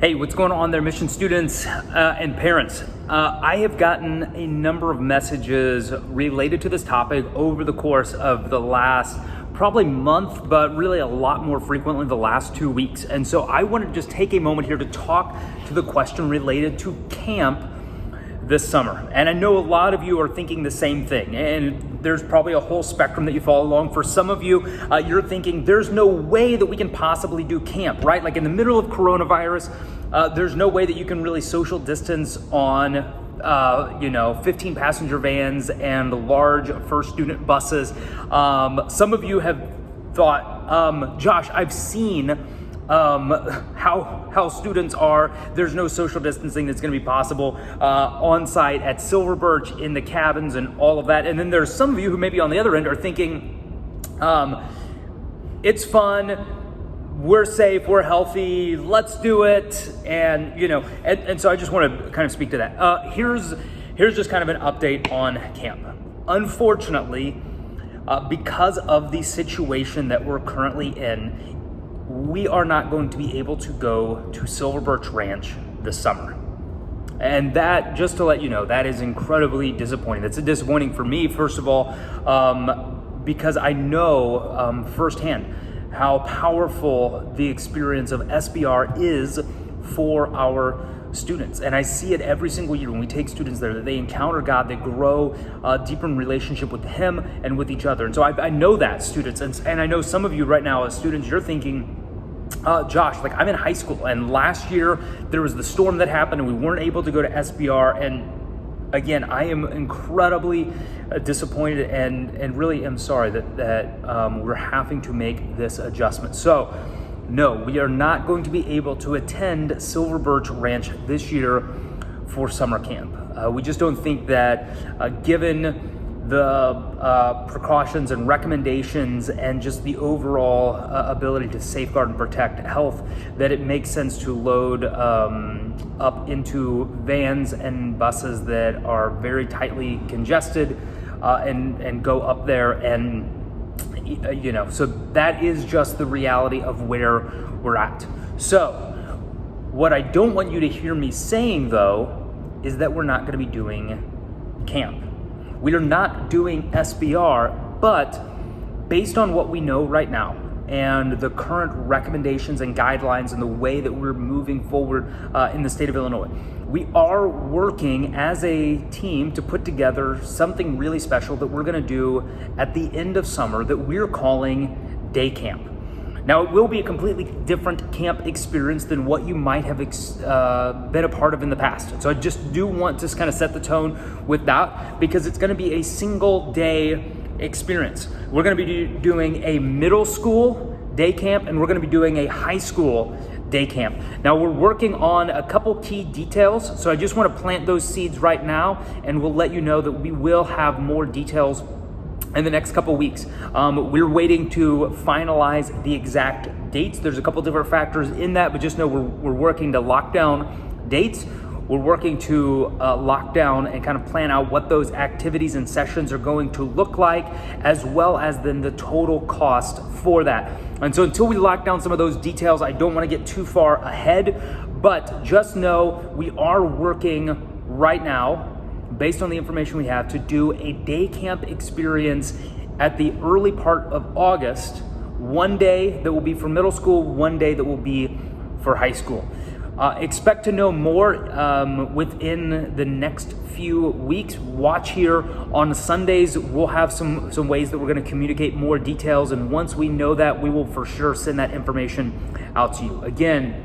Hey, what's going on there, Mission students and parents? I have gotten a number of messages related to this topic over the course of the last probably month, but really a lot more frequently the last 2 weeks. And so I want to just take a moment here to talk to the question related to camp this summer. And I know a lot of you are thinking the same thing, and there's probably a whole spectrum that you follow along. For some of you, you're thinking there's no way that we can possibly do camp, right? Like in the middle of coronavirus, there's no way that you can really social distance on 15 passenger vans and large first student buses. Some of you have thought, Josh, I've seen how students are. There's no social distancing that's going to be possible on site at Silver Birch in the cabins and all of that. And then there's some of you who maybe on the other end are thinking, it's fun, we're safe, we're healthy, let's do it. And so I just want to kind of speak to that. Here's just kind of an update on camp. Unfortunately, because of the situation that we're currently in, we are not going to be able to go to Silver Birch Ranch this summer. And that, just to let you know, that is incredibly disappointing. It's disappointing for me, first of all, because I know firsthand how powerful the experience of SBR is for our students. And I see it every single year when we take students there, that they encounter God, they grow deeper in relationship with Him and with each other. And so I know that, students, and I know some of you right now as students, you're thinking, Josh, like I'm in high school, and last year there was the storm that happened and we weren't able to go to SBR. And again, I am incredibly disappointed and really am sorry that we're having to make this adjustment. So no, we are not going to be able to attend Silver Birch Ranch this year for summer camp. We just don't think that given the precautions and recommendations and just the overall ability to safeguard and protect health, that it makes sense to load up into vans and buses that are very tightly congested and go up there. And so that is just the reality of where we're at. So what I don't want you to hear me saying, though, is that we're not going to be doing camp. We are not doing SBR, but based on what we know right now and the current recommendations and guidelines and the way that we're moving forward in the state of Illinois, we are working as a team to put together something really special that we're going to do at the end of summer that we're calling Day Camp. Now, it will be a completely different camp experience than what you might have been a part of in the past. So I just do want to kind of set the tone with that, because it's going to be a single day experience. We're going to be doing a middle school day camp, and we're going to be doing a high school day camp. Now, we're working on a couple key details, so I just want to plant those seeds right now, and we'll let you know that we will have more details in the next couple weeks. We're waiting to finalize the exact dates. There's a couple different factors in that, but just know we're working to lock down dates. We're working to lock down and kind of plan out what those activities and sessions are going to look like, as well as then the total cost for that. And so until we lock down some of those details, I don't want to get too far ahead, but just know we are working right now, based on the information we have, to do a day camp experience at the early part of August. One day that will be for middle school, one day that will be for high school. Expect to know more within the next few weeks. Watch here on Sundays. We'll have some ways that we're going to communicate more details, and once we know that, we will for sure send that information out to you. Again,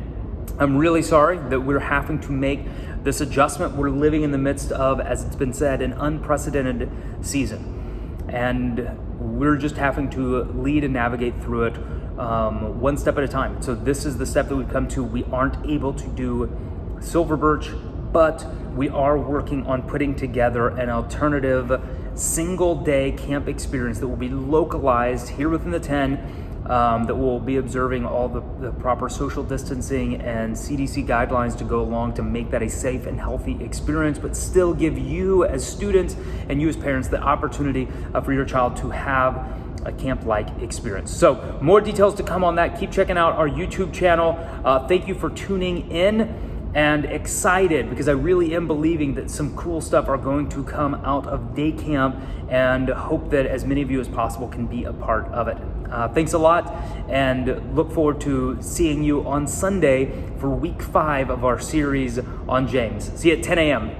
I'm really sorry that we're having to make this adjustment. We're living in the midst of, as it's been said, an unprecedented season. And we're just having to lead and navigate through it one step at a time. So this is the step that we've come to. We aren't able to do Silver Birch, but we are working on putting together an alternative single day camp experience that will be localized here within the 10, that will be observing all the proper social distancing and CDC guidelines to go along to make that a safe and healthy experience, but still give you as students and you as parents the opportunity for your child to have a camp-like experience. So more details to come on that. Keep checking out our YouTube channel. Thank you for tuning in, and excited because I really am believing that some cool stuff are going to come out of day camp, and hope that as many of you as possible can be a part of it. Thanks a lot, and look forward to seeing you on Sunday for week 5 of our series on James. See you at 10 a.m.